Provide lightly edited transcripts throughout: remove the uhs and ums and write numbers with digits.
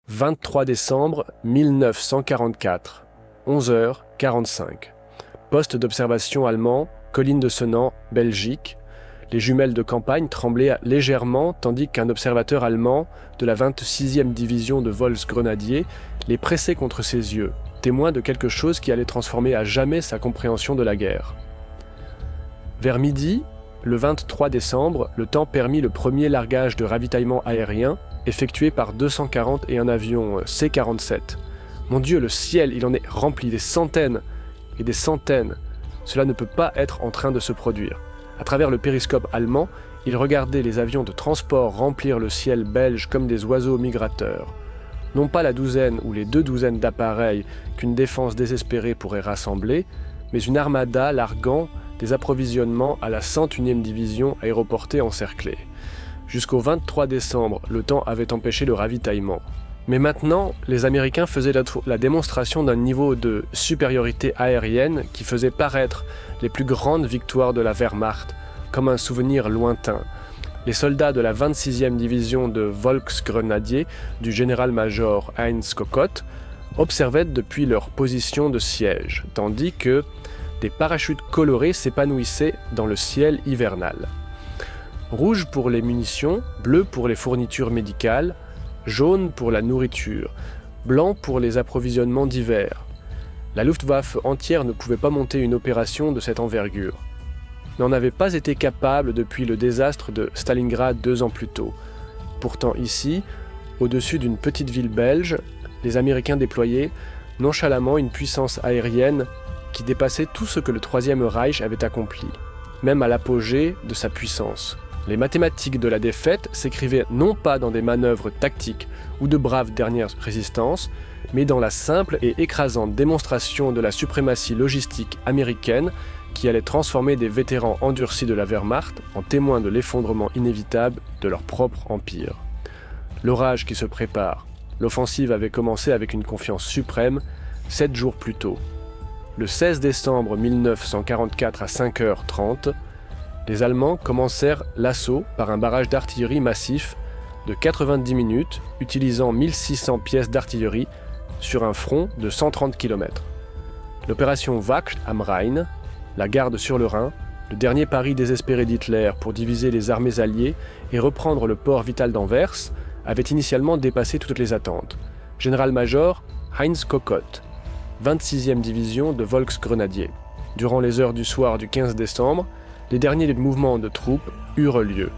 23 décembre 1944, 11h45. Poste d'observation allemand, colline de Senan, Belgique. Les jumelles de campagne tremblaient légèrement tandis qu'un observateur allemand de la 26e division de Volksgrenadiers les pressait contre ses yeux, témoin de quelque chose qui allait transformer à jamais sa compréhension de la guerre. Vers midi, le 23 décembre, le temps permit le premier largage de ravitaillement aérien effectué par 241 avions C-47. Mon Dieu, le ciel, il en est rempli, des centaines et des centaines. Cela ne peut pas être en train de se produire. À travers le périscope allemand, il regardait les avions de transport remplir le ciel belge comme des oiseaux migrateurs. Non pas la douzaine ou les 2 douzaines d'appareils qu'une défense désespérée pourrait rassembler, mais une armada larguant des approvisionnements à la 101e division aéroportée encerclée. Jusqu'au 23 décembre, le temps avait empêché le ravitaillement. Mais maintenant, les Américains faisaient la démonstration d'un niveau de supériorité aérienne qui faisait paraître les plus grandes victoires de la Wehrmacht comme un souvenir lointain. Les soldats de la 26e division de Volksgrenadiers du général-major Heinz Kockott observaient depuis leur position de siège, tandis que des parachutes colorés s'épanouissaient dans le ciel hivernal. Rouge pour les munitions, bleu pour les fournitures médicales, jaune pour la nourriture, blanc pour les approvisionnements d'hiver. La Luftwaffe entière ne pouvait pas monter une opération de cette envergure. N'en avait pas été capable depuis le désastre de Stalingrad 2 ans plus tôt. Pourtant ici, au-dessus d'une petite ville belge, les Américains déployaient nonchalamment une puissance aérienne qui dépassait tout ce que le Troisième Reich avait accompli, même à l'apogée de sa puissance. Les mathématiques de la défaite s'écrivaient non pas dans des manœuvres tactiques ou de braves dernières résistances, mais dans la simple et écrasante démonstration de la suprématie logistique américaine qui allait transformer des vétérans endurcis de la Wehrmacht en témoins de l'effondrement inévitable de leur propre empire. L'orage qui se prépare, l'offensive avait commencé avec une confiance suprême 7 jours plus tôt. Le 16 décembre 1944 à 5h30, les Allemands commencèrent l'assaut par un barrage d'artillerie massif de 90 minutes, utilisant 1600 pièces d'artillerie sur un front de 130 km. L'opération Wacht am Rhein, la garde sur le Rhin, le dernier pari désespéré d'Hitler pour diviser les armées alliées et reprendre le port vital d'Anvers, avait initialement dépassé toutes les attentes. Général-major Heinz Kockott, 26e division de Volksgrenadiers. Durant les heures du soir du 15 décembre, les derniers mouvements de troupes eurent lieu.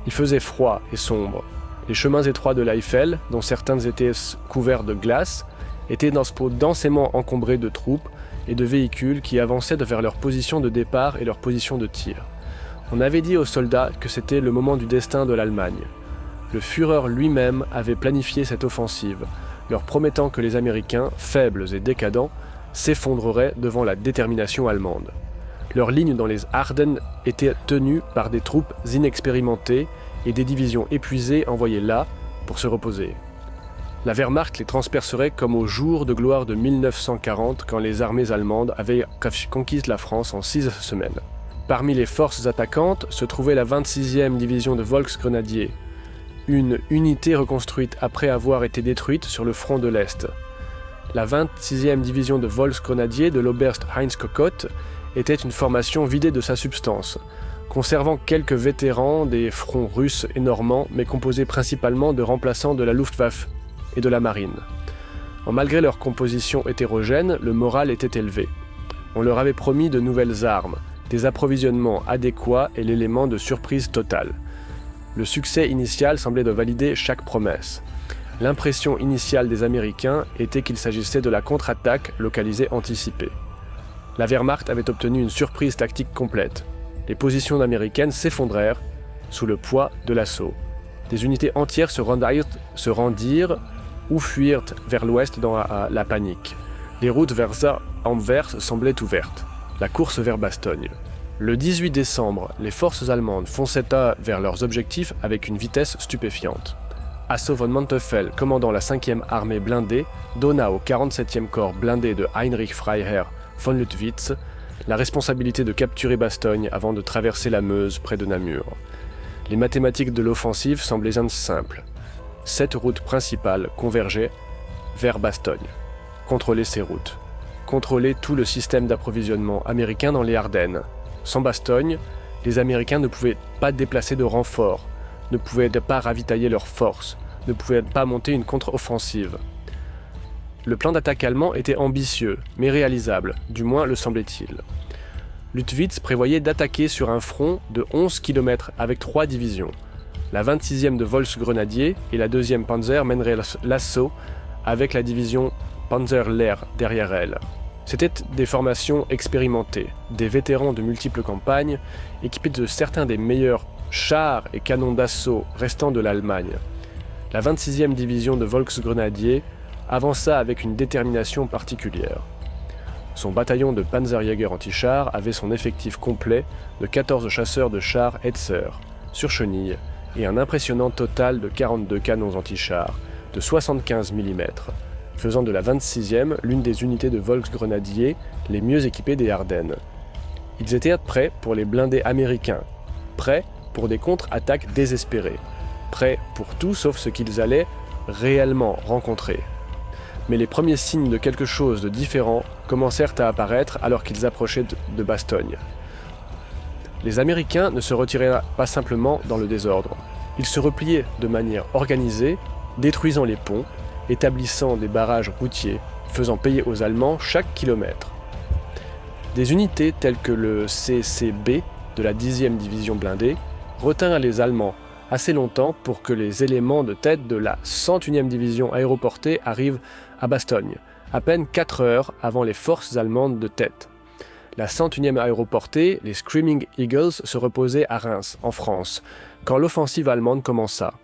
Il faisait froid et sombre. Les chemins étroits de l'Eifel, dont certains étaient couverts de glace, étaient densément encombrés de troupes et de véhicules qui avançaient vers leur position de départ et leur position de tir. On avait dit aux soldats que c'était le moment du destin de l'Allemagne. Le Führer lui-même avait planifié cette offensive, leur promettant que les Américains, faibles et décadents, s'effondreraient devant la détermination allemande. Leurs lignes dans les Ardennes étaient tenues par des troupes inexpérimentées et des divisions épuisées envoyées là pour se reposer. La Wehrmacht les transpercerait comme au jour de gloire de 1940 quand les armées allemandes avaient conquis la France en 6 semaines. Parmi les forces attaquantes se trouvait la 26e division de Volksgrenadiers, une unité reconstruite après avoir été détruite sur le front de l'Est. La 26e division de Volksgrenadiers de l'Oberst Heinz Kockott était une formation vidée de sa substance, conservant quelques vétérans des fronts russes et normands, mais composée principalement de remplaçants de la Luftwaffe et de la marine. Malgré leur composition hétérogène, le moral était élevé. On leur avait promis de nouvelles armes, des approvisionnements adéquats et l'élément de surprise totale. Le succès initial semblait de valider chaque promesse. L'impression initiale des Américains était qu'il s'agissait de la contre-attaque localisée anticipée. La Wehrmacht avait obtenu une surprise tactique complète. Les positions américaines s'effondrèrent sous le poids de l'assaut. Des unités entières se rendirent ou fuirent vers l'ouest dans la panique. Les routes vers Anvers semblaient ouvertes. La course vers Bastogne. Le 18 décembre, les forces allemandes fonçaient vers leurs objectifs avec une vitesse stupéfiante. Hasso von Manteuffel, commandant la 5e armée blindée, donna au 47e corps blindé de Heinrich Freiherr von Luttwitz la responsabilité de capturer Bastogne avant de traverser la Meuse près de Namur. Les mathématiques de l'offensive semblaient simples. 7 routes principales convergeaient vers Bastogne. Contrôler ces routes. Contrôler tout le système d'approvisionnement américain dans les Ardennes. Sans Bastogne, les Américains ne pouvaient pas déplacer de renforts, ne pouvaient pas ravitailler leurs forces, ne pouvaient pas monter une contre-offensive. Le plan d'attaque allemand était ambitieux, mais réalisable, du moins le semblait-il. Luttwitz prévoyait d'attaquer sur un front de 11 km avec 3 divisions. La 26e de Volksgrenadiers et la 2e Panzer mèneraient l'assaut avec la division Panzerlehr derrière elle. C'étaient des formations expérimentées, des vétérans de multiples campagnes, équipés de certains des meilleurs chars et canons d'assaut restants de l'Allemagne. La 26e division de Volksgrenadiers avança avec une détermination particulière. Son bataillon de Panzerjäger anti-chars avait son effectif complet de 14 chasseurs de chars Hetzer, sur chenille, et un impressionnant total de 42 canons anti-chars de 75 mm, faisant de la 26e l'une des unités de Volksgrenadiers les mieux équipées des Ardennes. Ils étaient prêts pour les blindés américains, prêts pour des contre-attaques désespérées, prêts pour tout sauf ce qu'ils allaient réellement rencontrer. Mais les premiers signes de quelque chose de différent commencèrent à apparaître alors qu'ils approchaient de Bastogne. Les Américains ne se retiraient pas simplement dans le désordre. Ils se repliaient de manière organisée, détruisant les ponts, établissant des barrages routiers, faisant payer aux Allemands chaque kilomètre. Des unités telles que le CCB de la 10e division blindée retinrent les Allemands assez longtemps pour que les éléments de tête de la 101e division aéroportée arrivent à Bastogne, à peine 4 heures avant les forces allemandes de tête. La 101e aéroportée, les Screaming Eagles, se reposaient à Reims, en France, quand l'offensive allemande commença.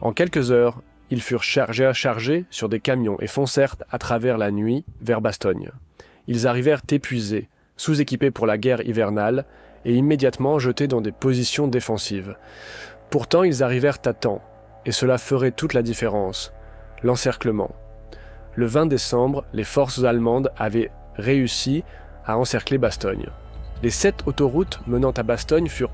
En quelques heures, ils furent chargés sur des camions et foncèrent à travers la nuit vers Bastogne. Ils arrivèrent épuisés, sous-équipés pour la guerre hivernale, et immédiatement jetés dans des positions défensives. Pourtant, ils arrivèrent à temps, et cela ferait toute la différence. L'encerclement. Le 20 décembre, les forces allemandes avaient réussi à encercler Bastogne. Les 7 autoroutes menant à Bastogne furent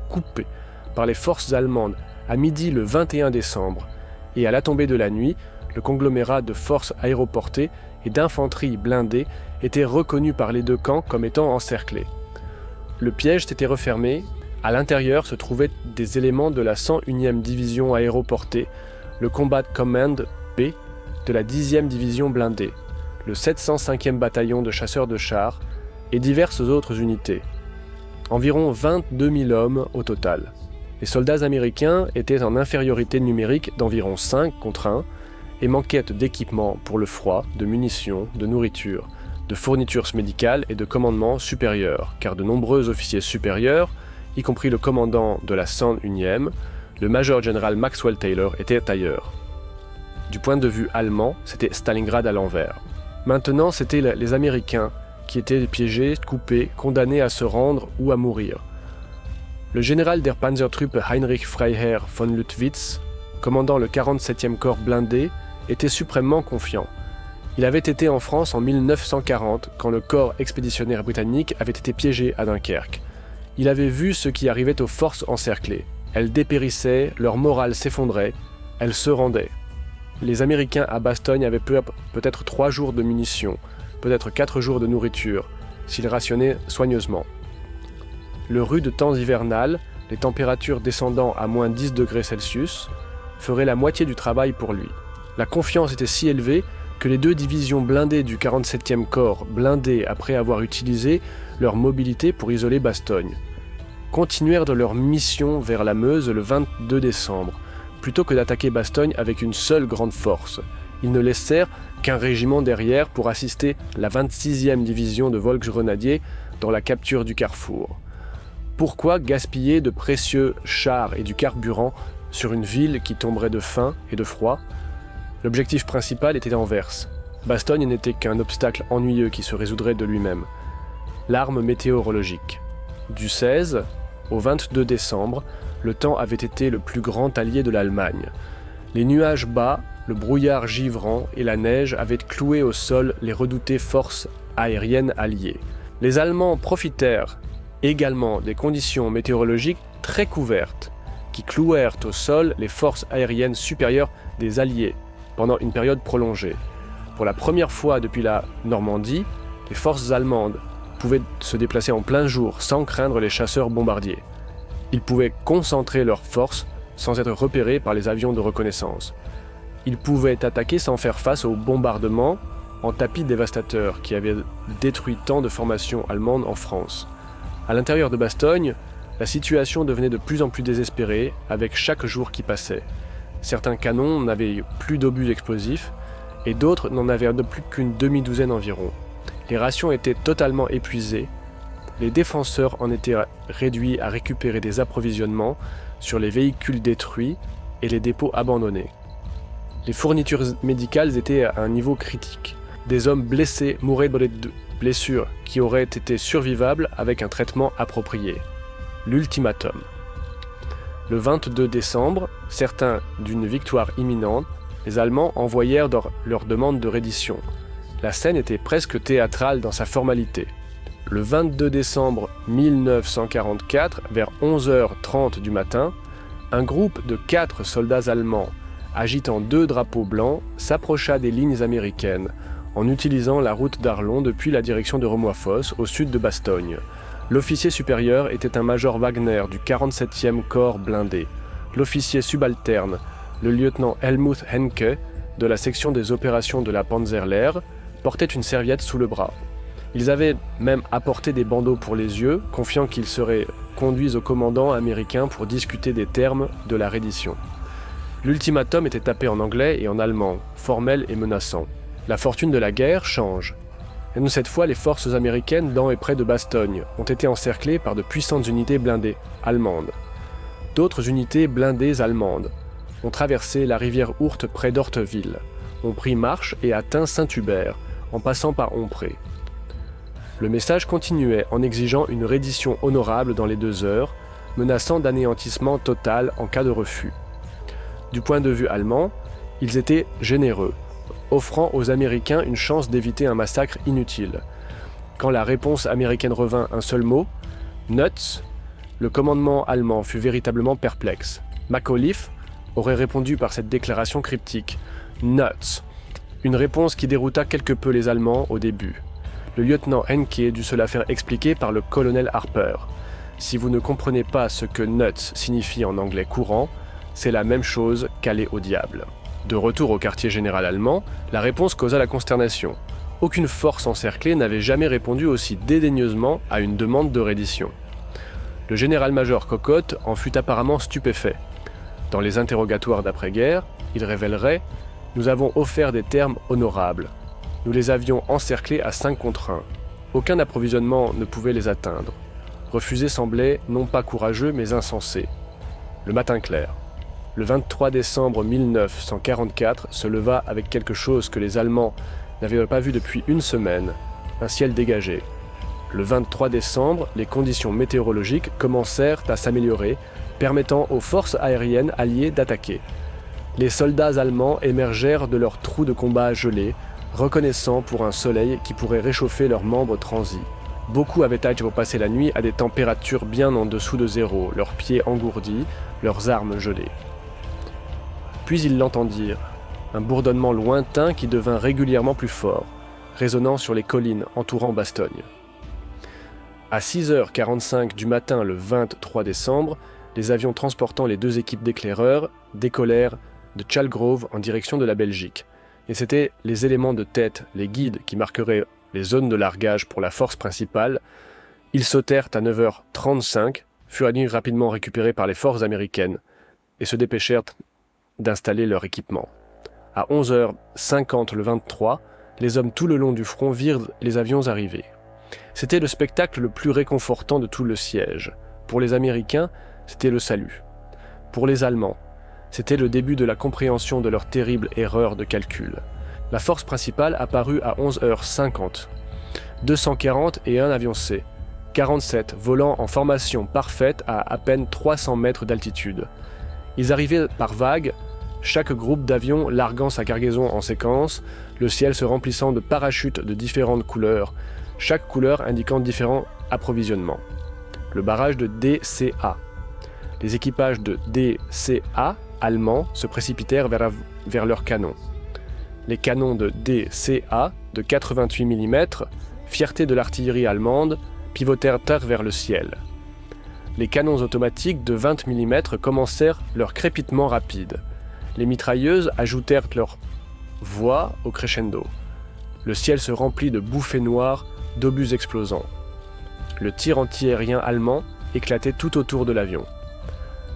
coupées par les forces allemandes à midi le 21 décembre, et à la tombée de la nuit, le conglomérat de forces aéroportées et d'infanterie blindée était reconnu par les deux camps comme étant encerclé. Le piège s'était refermé. À l'intérieur se trouvaient des éléments de la 101e division aéroportée, le Combat Command B de la 10e division blindée, le 705e bataillon de chasseurs de chars et diverses autres unités. Environ 22 000 hommes au total. Les soldats américains étaient en infériorité numérique d'environ 5 contre 1 et manquaient d'équipement pour le froid, de munitions, de nourriture, de fournitures médicales et de commandement supérieur, car de nombreux officiers supérieurs, y compris le commandant de la 101e, le major général Maxwell Taylor, était ailleurs. Du point de vue allemand, c'était Stalingrad à l'envers. Maintenant, c'étaient les Américains qui étaient piégés, coupés, condamnés à se rendre ou à mourir. Le général der Panzertruppe Heinrich Freiherr von Luttwitz, commandant le 47e corps blindé, était suprêmement confiant. Il avait été en France en 1940, quand le corps expéditionnaire britannique avait été piégé à Dunkerque. Il avait vu ce qui arrivait aux forces encerclées. Elles dépérissaient, leur morale s'effondrait, elles se rendaient. Les Américains à Bastogne avaient peut-être 3 jours de munitions, peut-être 4 jours de nourriture, s'ils rationnaient soigneusement. Le rude temps hivernal, les températures descendant à moins 10 degrés Celsius, feraient la moitié du travail pour lui. La confiance était si élevée que les 2 divisions blindées du 47e corps, blindées après avoir utilisé leur mobilité pour isoler Bastogne, continuèrent de leur mission vers la Meuse le 22 décembre, plutôt que d'attaquer Bastogne avec une seule grande force. Ils ne laissèrent qu'un régiment derrière pour assister la 26e division de Volksgrenadiers dans la capture du carrefour. Pourquoi gaspiller de précieux chars et du carburant sur une ville qui tomberait de faim et de froid ? L'objectif principal était Anvers. Bastogne n'était qu'un obstacle ennuyeux qui se résoudrait de lui-même. L'arme météorologique. Du 16 au 22 décembre, le temps avait été le plus grand allié de l'Allemagne. Les nuages bas, le brouillard givrant et la neige avaient cloué au sol les redoutées forces aériennes alliées. Les Allemands profitèrent également des conditions météorologiques très couvertes. qui clouèrent au sol les forces aériennes supérieures des Alliés pendant une période prolongée. Pour la première fois depuis la Normandie, les forces allemandes pouvaient se déplacer en plein jour sans craindre les chasseurs bombardiers. Ils pouvaient concentrer leurs forces sans être repérés par les avions de reconnaissance. Ils pouvaient attaquer sans faire face aux bombardements en tapis dévastateurs qui avaient détruit tant de formations allemandes en France. À l'intérieur de Bastogne, la situation devenait de plus en plus désespérée avec chaque jour qui passait. Certains canons n'avaient plus d'obus explosifs et d'autres n'en avaient plus qu'une demi-douzaine environ. Les rations étaient totalement épuisées. Les défenseurs en étaient réduits à récupérer des approvisionnements sur les véhicules détruits et les dépôts abandonnés. Les fournitures médicales étaient à un niveau critique. Des hommes blessés mouraient de blessures qui auraient été survivables avec un traitement approprié. L'ultimatum. Le 22 décembre, certains d'une victoire imminente, les Allemands envoyèrent leur demande de reddition. La scène était presque théâtrale dans sa formalité. Le 22 décembre 1944, vers 11h30 du matin, un groupe de 4 soldats allemands, agitant 2 drapeaux blancs, s'approcha des lignes américaines, en utilisant la route d'Arlon depuis la direction de Romoifosse, au sud de Bastogne. L'officier supérieur était un major Wagner du 47e corps blindé. L'officier subalterne, le lieutenant Helmuth Henke, de la section des opérations de la Panzerlehr, portait une serviette sous le bras. Ils avaient même apporté des bandeaux pour les yeux, confiant qu'ils seraient conduits au commandant américain pour discuter des termes de la reddition. L'ultimatum était tapé en anglais et en allemand, formel et menaçant. La fortune de la guerre change. Et cette fois, les forces américaines dans et près de Bastogne ont été encerclées par de puissantes unités blindées allemandes. D'autres unités blindées allemandes ont traversé la rivière Ourthe près d'Orteville, ont pris marche et atteint Saint-Hubert, en passant par Ompré. Le message continuait en exigeant une reddition honorable dans les 2 heures, menaçant d'anéantissement total en cas de refus. Du point de vue allemand, ils étaient généreux, offrant aux Américains une chance d'éviter un massacre inutile. Quand la réponse américaine revint un seul mot, « Nuts », le commandement allemand fut véritablement perplexe. McAuliffe aurait répondu par cette déclaration cryptique « Nuts », une réponse qui dérouta quelque peu les Allemands au début. Le lieutenant Henke dut se la faire expliquer par le colonel Harper. Si vous ne comprenez pas ce que « nuts » signifie en anglais courant, c'est la même chose qu'aller au diable. De retour au quartier général allemand, la réponse causa la consternation. Aucune force encerclée n'avait jamais répondu aussi dédaigneusement à une demande de reddition. Le général-major Cocotte en fut apparemment stupéfait. Dans les interrogatoires d'après-guerre, il révélerait « Nous avons offert des termes honorables. Nous les avions encerclés à 5 contre 1. Aucun approvisionnement ne pouvait les atteindre. Refuser semblait non pas courageux mais insensé. Le matin clair. Le 23 décembre 1944 se leva avec quelque chose que les Allemands n'avaient pas vu depuis une semaine, un ciel dégagé. Le 23 décembre, les conditions météorologiques commencèrent à s'améliorer, permettant aux forces aériennes alliées d'attaquer. Les soldats allemands émergèrent de leurs trous de combat gelés, reconnaissants pour un soleil qui pourrait réchauffer leurs membres transis. Beaucoup avaient hâte de passer la nuit à des températures bien en dessous de zéro, leurs pieds engourdis, leurs armes gelées. Puis ils l'entendirent, un bourdonnement lointain qui devint régulièrement plus fort, résonnant sur les collines entourant Bastogne. À 6h45 du matin le 23 décembre, les avions transportant les 2 équipes d'éclaireurs décollèrent de Chalgrove en direction de la Belgique. Et c'étaient les éléments de tête, les guides qui marqueraient les zones de largage pour la force principale. Ils sautèrent à 9h35, furent rapidement récupérés par les forces américaines et se dépêchèrent d'installer leur équipement. À 11h50 le 23, les hommes tout le long du front virent les avions arriver. C'était le spectacle le plus réconfortant de tout le siège. Pour les Américains, c'était le salut. Pour les Allemands, c'était le début de la compréhension de leur terrible erreur de calcul. La force principale apparut à 11h50. 240 et un avion C. 47 volant en formation parfaite à peine 300 mètres d'altitude. Ils arrivaient par vagues, chaque groupe d'avions larguant sa cargaison en séquence, le ciel se remplissant de parachutes de différentes couleurs, chaque couleur indiquant différents approvisionnements. Le barrage de DCA. Les équipages de DCA allemands se précipitèrent vers leurs canons. Les canons de DCA de 88 mm, fierté de l'artillerie allemande, pivotèrent vers le ciel. Les canons automatiques de 20 mm commencèrent leur crépitement rapide. Les mitrailleuses ajoutèrent leur voix au crescendo. Le ciel se remplit de bouffées noires, d'obus explosants. Le tir antiaérien allemand éclatait tout autour de l'avion.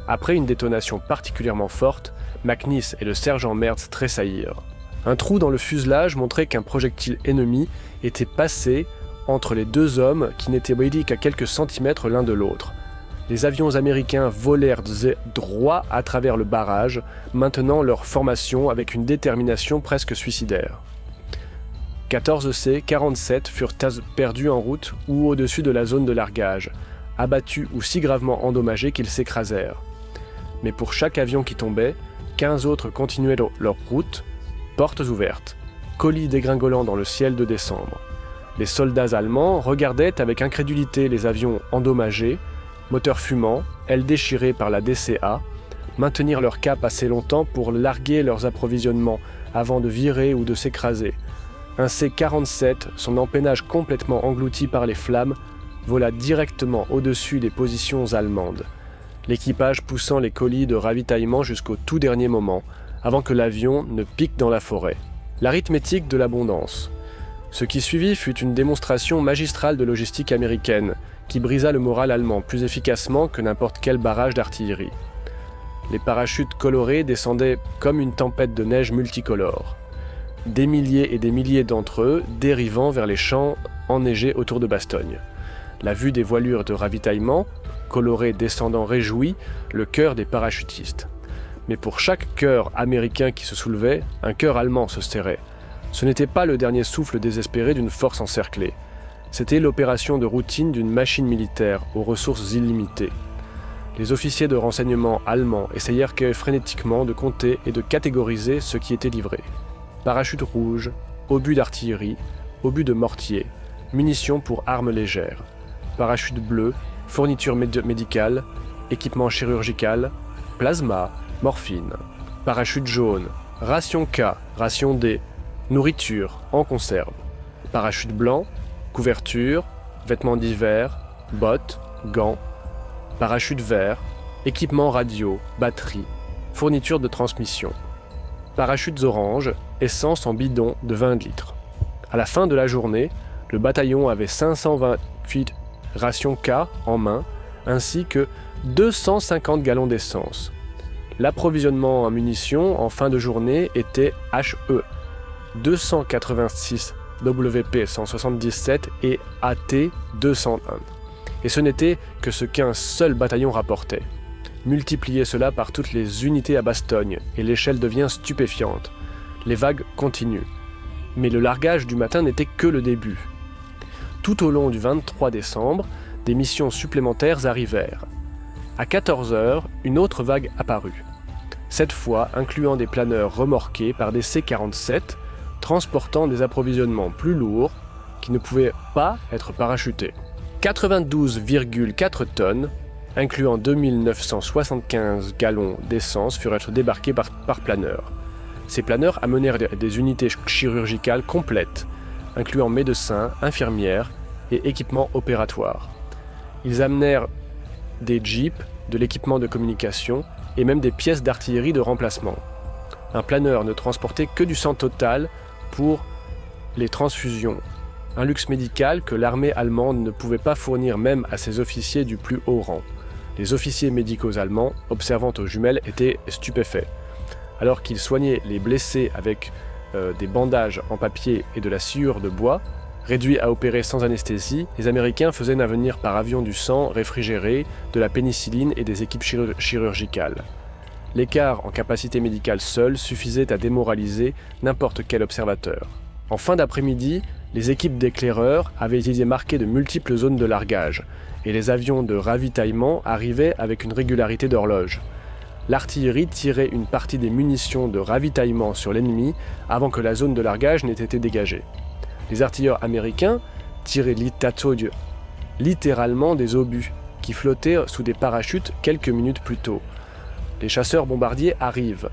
Après une détonation particulièrement forte, McNish et le sergent Mertz tressaillirent. Un trou dans le fuselage montrait qu'un projectile ennemi était passé entre les deux hommes qui n'étaient qu'à quelques centimètres l'un de l'autre. Les avions américains volèrent droit à travers le barrage, maintenant leur formation avec une détermination presque suicidaire. 14 C-47 furent perdus en route ou au-dessus de la zone de largage, abattus ou si gravement endommagés qu'ils s'écrasèrent. Mais pour chaque avion qui tombait, 15 autres continuaient leur route, portes ouvertes, colis dégringolant dans le ciel de décembre. Les soldats allemands regardaient avec incrédulité les avions endommagés, moteurs fumants, ailes déchirées par la DCA, maintenir leur cap assez longtemps pour larguer leurs approvisionnements avant de virer ou de s'écraser. Un C-47, son empennage complètement englouti par les flammes, vola directement au-dessus des positions allemandes, l'équipage poussant les colis de ravitaillement jusqu'au tout dernier moment, avant que l'avion ne pique dans la forêt. L'arithmétique de l'abondance. Ce qui suivit fut une démonstration magistrale de logistique américaine, qui brisa le moral allemand plus efficacement que n'importe quel barrage d'artillerie. Les parachutes colorés descendaient comme une tempête de neige multicolore. Des milliers et des milliers d'entre eux dérivant vers les champs enneigés autour de Bastogne. La vue des voilures de ravitaillement, colorées descendant réjouit le cœur des parachutistes. Mais pour chaque cœur américain qui se soulevait, un cœur allemand se serrait. Ce n'était pas le dernier souffle désespéré d'une force encerclée. C'était l'opération de routine d'une machine militaire aux ressources illimitées. Les officiers de renseignement allemands essayèrent frénétiquement de compter et de catégoriser ce qui était livré. Parachutes rouges, obus d'artillerie, obus de mortier, munitions pour armes légères, parachutes bleus, fournitures médicales, équipement chirurgical, plasma, morphine, parachutes jaunes, ration K, ration D, nourriture en conserve, parachute blanc, couverture, vêtements d'hiver, bottes, gants, parachute vert, équipement radio, batterie, fourniture de transmission, parachutes orange, essence en bidon de 20 litres. À la fin de la journée, le bataillon avait 528 rations K en main, ainsi que 250 gallons d'essence. L'approvisionnement en munitions en fin de journée était HE, 286 WP-177 et AT-201. Et ce n'était que ce qu'un seul bataillon rapportait. Multipliez cela par toutes les unités à Bastogne, et l'échelle devient stupéfiante. Les vagues continuent. Mais le largage du matin n'était que le début. Tout au long du 23 décembre, des missions supplémentaires arrivèrent. À 14 h, une autre vague apparut. Cette fois incluant des planeurs remorqués par des C-47, transportant des approvisionnements plus lourds qui ne pouvaient pas être parachutés. 92,4 tonnes, incluant 2975 gallons d'essence, furent débarqués par planeur. Ces planeurs amenèrent des unités chirurgicales complètes, incluant médecins, infirmières et équipements opératoires. Ils amenèrent des jeeps, de l'équipement de communication et même des pièces d'artillerie de remplacement. Un planeur ne transportait que du sang total pour les transfusions, un luxe médical que l'armée allemande ne pouvait pas fournir même à ses officiers du plus haut rang. Les officiers médicaux allemands, observant aux jumelles, étaient stupéfaits. Alors qu'ils soignaient les blessés avec des bandages en papier et de la sciure de bois, réduits à opérer sans anesthésie, les Américains faisaient venir par avion du sang réfrigéré, de la pénicilline et des équipes chirurgicales. L'écart en capacité médicale seul suffisait à démoraliser n'importe quel observateur. En fin d'après-midi, les équipes d'éclaireurs avaient été marquées de multiples zones de largage, et les avions de ravitaillement arrivaient avec une régularité d'horloge. L'artillerie tirait une partie des munitions de ravitaillement sur l'ennemi avant que la zone de largage n'ait été dégagée. Les artilleurs américains tiraient littéralement des obus qui flottait sous des parachutes quelques minutes plus tôt. Les chasseurs bombardiers arrivent,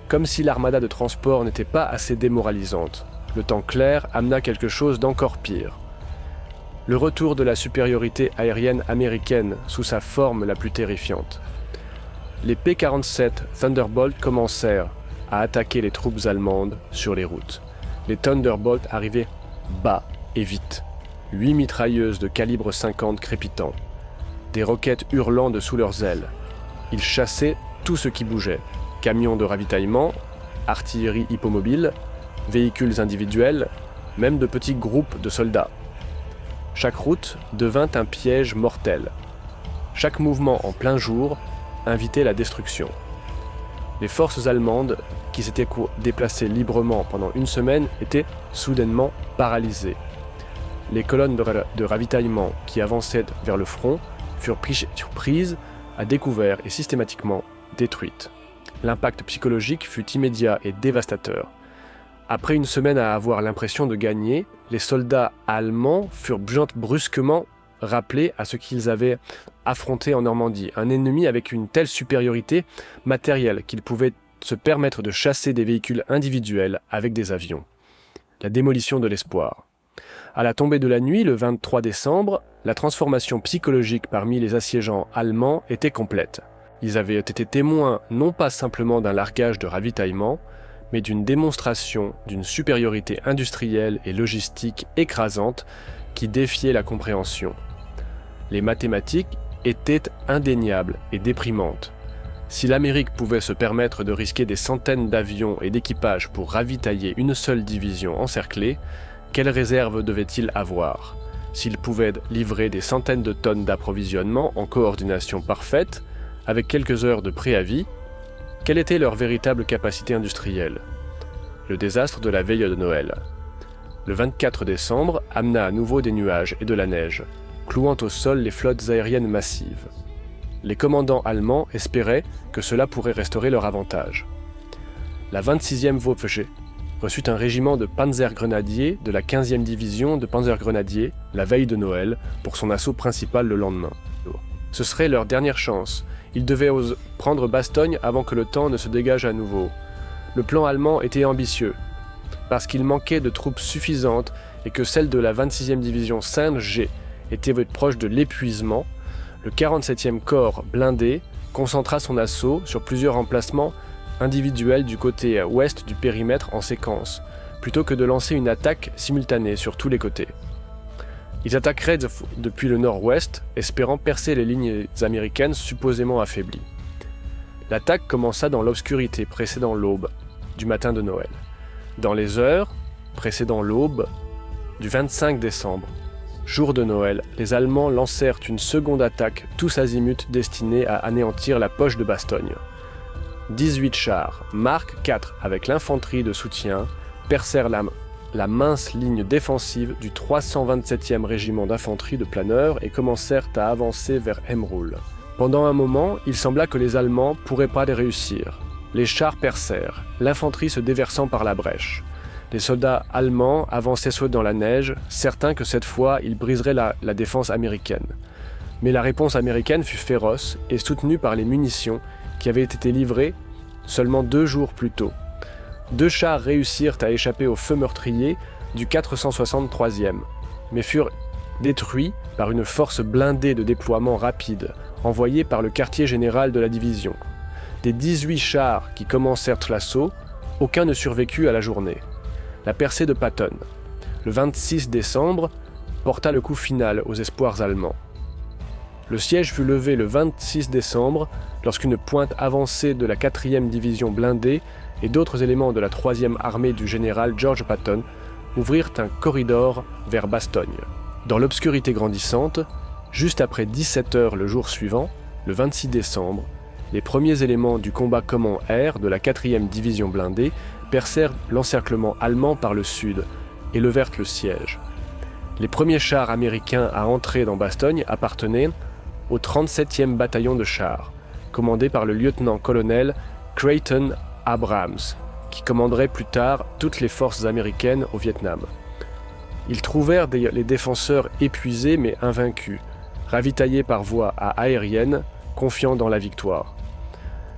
comme si l'armada de transport n'était pas assez démoralisante. Le temps clair amena quelque chose d'encore pire. Le retour de la supériorité aérienne américaine sous sa forme la plus terrifiante. Les P-47 Thunderbolt commencèrent à attaquer les troupes allemandes sur les routes. Les Thunderbolt arrivaient bas et vite. 8 mitrailleuses de calibre 50 crépitant. Des roquettes hurlant dessous leurs ailes. Ils chassaient tout ce qui bougeait. Camions de ravitaillement, artillerie hippomobile, véhicules individuels, même de petits groupes de soldats. Chaque route devint un piège mortel. Chaque mouvement en plein jour invitait la destruction. Les forces allemandes, qui s'étaient déplacées librement pendant une semaine, étaient soudainement paralysées. Les colonnes de ravitaillement qui avançaient vers le front furent prises à découvert et systématiquement détruites. L'impact psychologique fut immédiat et dévastateur. Après une semaine à avoir l'impression de gagner, les soldats allemands furent brusquement rappelés à ce qu'ils avaient affronté en Normandie, un ennemi avec une telle supériorité matérielle qu'ils pouvaient se permettre de chasser des véhicules individuels avec des avions. La démolition de l'espoir. À la tombée de la nuit, le 23 décembre, la transformation psychologique parmi les assiégeants allemands était complète. Ils avaient été témoins non pas simplement d'un largage de ravitaillement, mais d'une démonstration d'une supériorité industrielle et logistique écrasante qui défiait la compréhension. Les mathématiques étaient indéniables et déprimantes. Si l'Amérique pouvait se permettre de risquer des centaines d'avions et d'équipages pour ravitailler une seule division encerclée, quelles réserves devait-il avoir? S'il pouvait livrer des centaines de tonnes d'approvisionnement en coordination parfaite, avec quelques heures de préavis, quelle était leur véritable capacité industrielle? Le désastre de la veille de Noël. Le 24 décembre amena à nouveau des nuages et de la neige, clouant au sol les flottes aériennes massives. Les commandants allemands espéraient que cela pourrait restaurer leur avantage. La 26e Waffe reçut un régiment de panzergrenadiers de la 15e division de panzergrenadiers la veille de Noël pour son assaut principal le lendemain. Ce serait leur dernière chance. Ils devaient prendre Bastogne avant que le temps ne se dégage à nouveau. Le plan allemand était ambitieux, parce qu'il manquait de troupes suffisantes et que celle de la 26e division Saint-G était proche de l'épuisement. Le 47e corps blindé concentra son assaut sur plusieurs emplacements individuels du côté ouest du périmètre en séquence, plutôt que de lancer une attaque simultanée sur tous les côtés. Ils attaqueraient depuis le nord-ouest, espérant percer les lignes américaines supposément affaiblies. L'attaque commença dans l'obscurité précédant l'aube du matin de Noël. Dans les heures précédant l'aube du 25 décembre, jour de Noël, les Allemands lancèrent une seconde attaque tous azimuts destinée à anéantir la poche de Bastogne. 18 chars, Mark IV avec l'infanterie de soutien, percèrent la mince ligne défensive du 327e régiment d'infanterie de planeurs et commencèrent à avancer vers Emerul. Pendant un moment, il sembla que les Allemands pourraient pas les réussir. Les chars percèrent, l'infanterie se déversant par la brèche. Les soldats allemands avançaient soit dans la neige, certains que cette fois ils briseraient la défense américaine. Mais la réponse américaine fut féroce et soutenue par les munitions qui avaient été livrées seulement 2 jours plus tôt. 2 chars réussirent à échapper au feu meurtrier du 463e, mais furent détruits par une force blindée de déploiement rapide, envoyée par le quartier général de la division. Des 18 chars qui commencèrent l'assaut, aucun ne survécut à la journée. La percée de Patton, le 26 décembre, porta le coup final aux espoirs allemands. Le siège fut levé le 26 décembre lorsqu'une pointe avancée de la 4e division blindée et d'autres éléments de la 3e armée du général George Patton ouvrirent un corridor vers Bastogne. Dans l'obscurité grandissante, juste après 17 heures le jour suivant, le 26 décembre, les premiers éléments du combat commun air de la 4e division blindée percèrent l'encerclement allemand par le sud et levèrent le siège. Les premiers chars américains à entrer dans Bastogne appartenaient au 37e bataillon de chars, commandé par le lieutenant-colonel Creighton Abrams, qui commanderait plus tard toutes les forces américaines au Vietnam. Ils trouvèrent les défenseurs épuisés mais invaincus, ravitaillés par voie aérienne, confiants dans la victoire.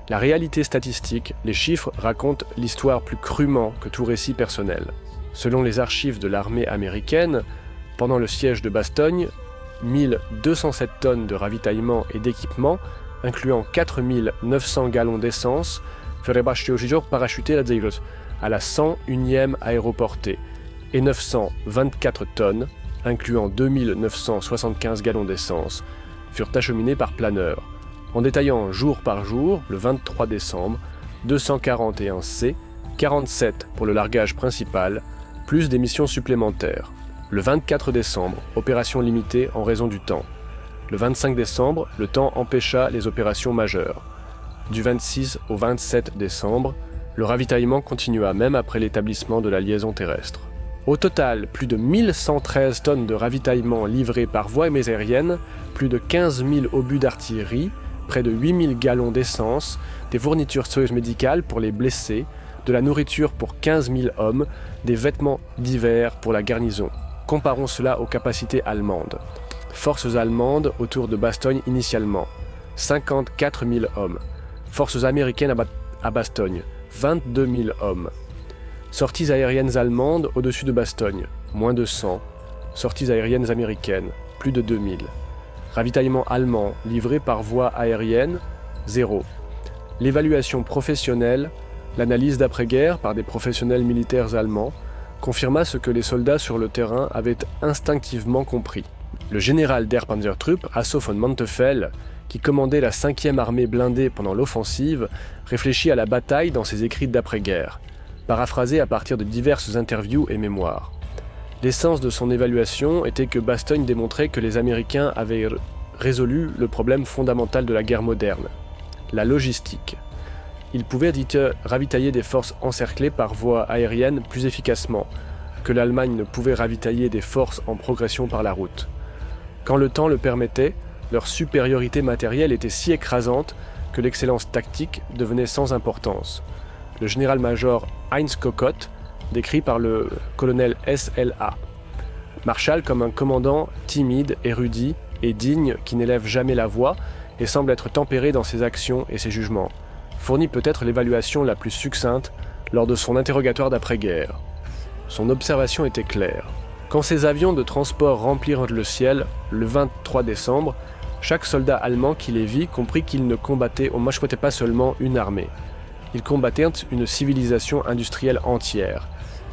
La réalité statistique, les chiffres racontent l'histoire plus crûment que tout récit personnel. Selon les archives de l'armée américaine, pendant le siège de Bastogne, 1207 tonnes de ravitaillement et d'équipement, incluant 4900 gallons d'essence, feraient parachuter à la 101e aéroportée, et 924 tonnes, incluant 2975 gallons d'essence, furent acheminés par planeur, en détaillant jour par jour, le 23 décembre, 241 C, 47 pour le largage principal, plus des missions supplémentaires. Le 24 décembre, opération limitée en raison du temps. Le 25 décembre, le temps empêcha les opérations majeures. Du 26 au 27 décembre, le ravitaillement continua même après l'établissement de la liaison terrestre. Au total, plus de 1113 tonnes de ravitaillement livrées par voie aérienne, plus de 15 000 obus d'artillerie, près de 8 000 gallons d'essence, des fournitures médicales pour les blessés, de la nourriture pour 15 000 hommes, des vêtements d'hiver pour la garnison. Comparons cela aux capacités allemandes. Forces allemandes autour de Bastogne initialement, 54 000 hommes. Forces américaines à Bastogne, 22 000 hommes. Sorties aériennes allemandes au-dessus de Bastogne, moins de 100. Sorties aériennes américaines, plus de 2000. Ravitaillement allemand livré par voie aérienne, 0. L'évaluation professionnelle, l'analyse d'après-guerre par des professionnels militaires allemands, confirma ce que les soldats sur le terrain avaient instinctivement compris. Le général der Panzertruppe, Hasso von Manteuffel, qui commandait la 5e armée blindée pendant l'offensive, réfléchit à la bataille dans ses écrits d'après-guerre, paraphrasés à partir de diverses interviews et mémoires. L'essence de son évaluation était que Bastogne démontrait que les Américains avaient résolu le problème fondamental de la guerre moderne, la logistique. Ils pouvaient, dit-il, ravitailler des forces encerclées par voie aérienne plus efficacement que l'Allemagne ne pouvait ravitailler des forces en progression par la route. Quand le temps le permettait, leur supériorité matérielle était si écrasante que l'excellence tactique devenait sans importance. Le général-major Heinz Kokott, décrit par le colonel S.L.A. Marshall comme un commandant timide, érudit et digne qui n'élève jamais la voix et semble être tempéré dans ses actions et ses jugements, fournit peut-être l'évaluation la plus succincte lors de son interrogatoire d'après-guerre. Son observation était claire. Quand ces avions de transport remplirent le ciel, le 23 décembre, chaque soldat allemand qui les vit comprit qu'il ne combattait pas seulement une armée. Ils combattaient une civilisation industrielle entière,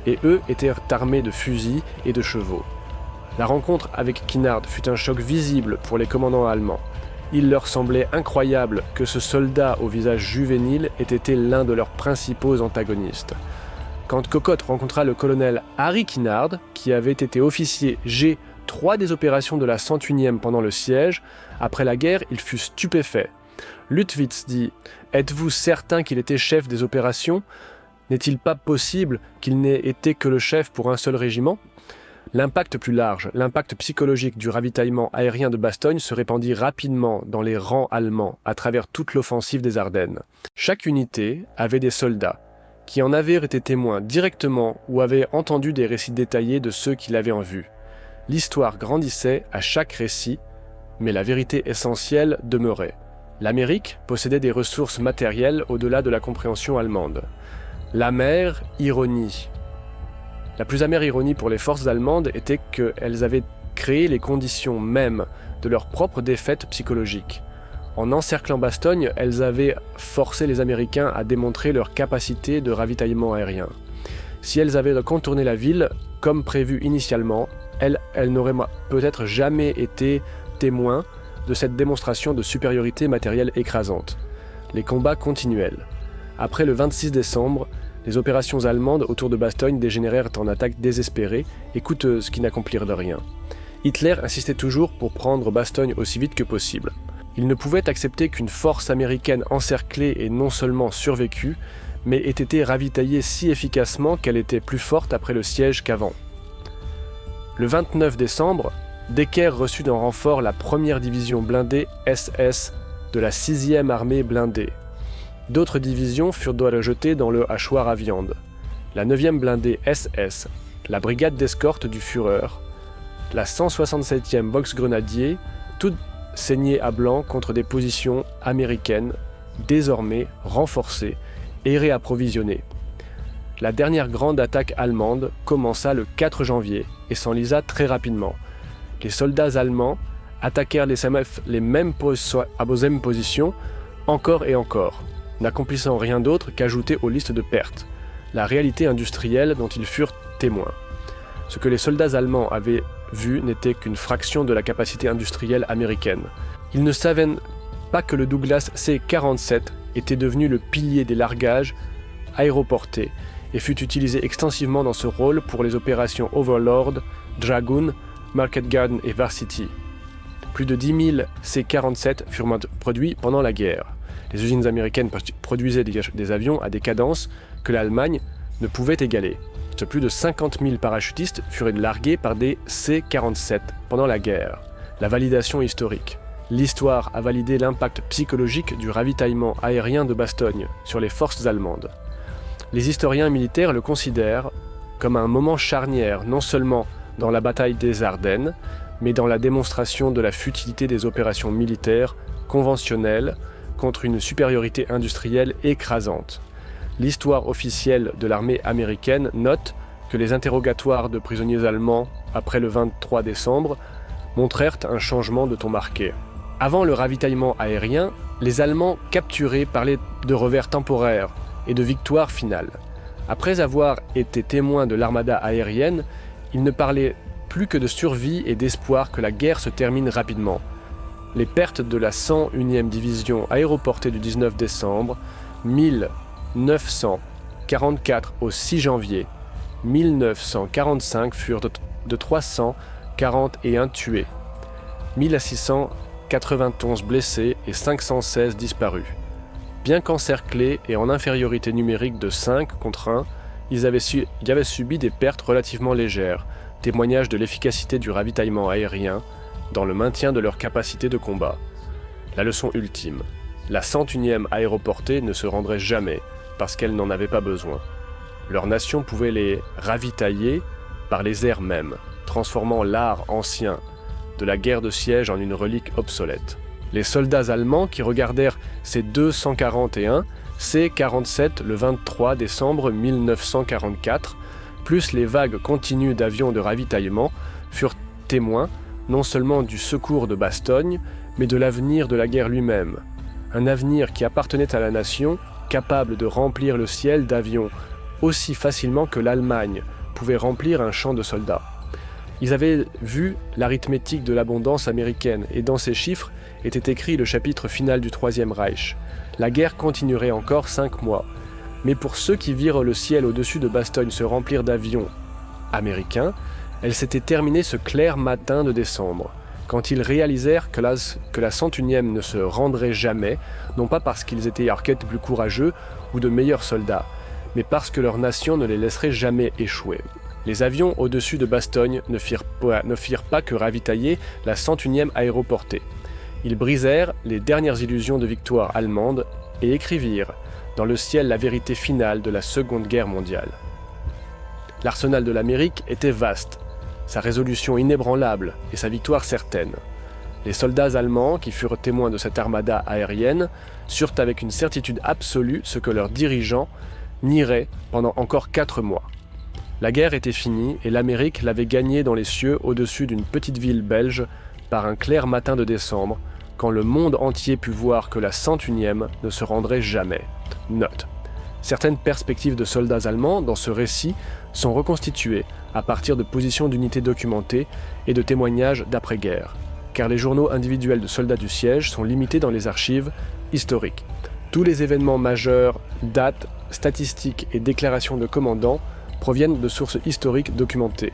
et eux étaient armés de fusils et de chevaux. La rencontre avec Kinnaird fut un choc visible pour les commandants allemands. Il leur semblait incroyable que ce soldat au visage juvénile ait été l'un de leurs principaux antagonistes. Quand Kokott rencontra le colonel Harry Kinnaird, qui avait été officier G3 des opérations de la 101e pendant le siège, après la guerre, il fut stupéfait. Lutwitz dit « Êtes-vous certain qu'il était chef des opérations ? N'est-il pas possible qu'il n'ait été que le chef pour un seul régiment ?» L'impact plus large, l'impact psychologique du ravitaillement aérien de Bastogne se répandit rapidement dans les rangs allemands à travers toute l'offensive des Ardennes. Chaque unité avait des soldats qui en avaient été témoins directement ou avaient entendu des récits détaillés de ceux qui l'avaient en vue. L'histoire grandissait à chaque récit, mais la vérité essentielle demeurait. L'Amérique possédait des ressources matérielles au-delà de la compréhension allemande. L'amère ironie. La plus amère ironie pour les forces allemandes était qu'elles avaient créé les conditions mêmes de leur propre défaite psychologique. En encerclant Bastogne, elles avaient forcé les Américains à démontrer leur capacité de ravitaillement aérien. Si elles avaient contourné la ville, comme prévu initialement, elles n'auraient peut-être jamais été témoins de cette démonstration de supériorité matérielle écrasante. Les combats continuels. Après le 26 décembre, les opérations allemandes autour de Bastogne dégénérèrent en attaques désespérées et coûteuses qui n'accomplirent de rien. Hitler insistait toujours pour prendre Bastogne aussi vite que possible. Il ne pouvait accepter qu'une force américaine encerclée et non seulement survécue, mais ait été ravitaillée si efficacement qu'elle était plus forte après le siège qu'avant. Le 29 décembre, Decker reçut en renfort la 1re division blindée SS de la 6e armée blindée. D'autres divisions furent rejetées dans le hachoir à viande. La 9e blindée SS, la brigade d'escorte du Führer, la 167e Volksgrenadier, toutes saignaient à blanc contre des positions américaines, désormais renforcées et réapprovisionnées. La dernière grande attaque allemande commença le 4 janvier et s'enlisa très rapidement. Les soldats allemands attaquèrent les mêmes positions encore et encore, n'accomplissant rien d'autre qu'ajouter aux listes de pertes la réalité industrielle dont ils furent témoins. Ce que les soldats allemands avaient vu n'était qu'une fraction de la capacité industrielle américaine. Ils ne savaient pas que le Douglas C-47 était devenu le pilier des largages aéroportés et fut utilisé extensivement dans ce rôle pour les opérations Overlord, Dragoon, Market Garden et Varsity. Plus de 10 000 C-47 furent produits pendant la guerre. Les usines américaines produisaient des avions à des cadences que l'Allemagne ne pouvait égaler. Plus de 50 000 parachutistes furent largués par des C-47 pendant la guerre. La validation historique. L'histoire a validé l'impact psychologique du ravitaillement aérien de Bastogne sur les forces allemandes. Les historiens militaires le considèrent comme un moment charnière, non seulement dans la bataille des Ardennes, mais dans la démonstration de la futilité des opérations militaires conventionnelles contre une supériorité industrielle écrasante. L'histoire officielle de l'armée américaine note que les interrogatoires de prisonniers allemands après le 23 décembre montrèrent un changement de ton marqué. Avant le ravitaillement aérien, les Allemands capturés parlaient de revers temporaires et de victoire finale. Après avoir été témoins de l'armada aérienne, ils ne parlaient plus que de survie et d'espoir que la guerre se termine rapidement. Les pertes de la 101e division aéroportée du 19 décembre, 1944 au 6 janvier 1945 furent de 341 tués, 1691 blessés et 516 disparus. Bien qu'encerclés et en infériorité numérique de 5 contre 1, ils avaient subi des pertes relativement légères, témoignage de l'efficacité du ravitaillement aérien dans le maintien de leur capacité de combat. La leçon ultime. La 101e aéroportée ne se rendrait jamais parce qu'elle n'en avait pas besoin. Leur nation pouvait les ravitailler par les airs mêmes, transformant l'art ancien de la guerre de siège en une relique obsolète. Les soldats allemands qui regardèrent ces 241 C-47 le 23 décembre 1944, plus les vagues continues d'avions de ravitaillement, furent témoins non seulement du secours de Bastogne, mais de l'avenir de la guerre lui-même. Un avenir qui appartenait à la nation, capable de remplir le ciel d'avions aussi facilement que l'Allemagne pouvait remplir un champ de soldats. Ils avaient vu l'arithmétique de l'abondance américaine et dans ces chiffres était écrit le chapitre final du Troisième Reich. La guerre continuerait encore 5 mois. Mais pour ceux qui virent le ciel au-dessus de Bastogne se remplir d'avions américains, elle s'était terminée ce clair matin de décembre, quand ils réalisèrent que la 101e ne se rendrait jamais, non pas parce qu'ils étaient arquettes plus courageux ou de meilleurs soldats, mais parce que leur nation ne les laisserait jamais échouer. Les avions au-dessus de Bastogne ne firent pas que ravitailler la 101e aéroportée. Ils brisèrent les dernières illusions de victoire allemande et écrivirent dans le ciel la vérité finale de la Seconde Guerre mondiale. L'arsenal de l'Amérique était vaste, sa résolution inébranlable et sa victoire certaine. Les soldats allemands, qui furent témoins de cette armada aérienne, surent avec une certitude absolue ce que leurs dirigeants nieraient pendant encore 4 mois. La guerre était finie et l'Amérique l'avait gagnée dans les cieux au-dessus d'une petite ville belge par un clair matin de décembre, quand le monde entier put voir que la 101e ne se rendrait jamais. Note. Certaines perspectives de soldats allemands dans ce récit sont reconstituées à partir de positions d'unités documentées et de témoignages d'après-guerre, car les journaux individuels de soldats du siège sont limités dans les archives historiques. Tous les événements majeurs, dates, statistiques et déclarations de commandants proviennent de sources historiques documentées.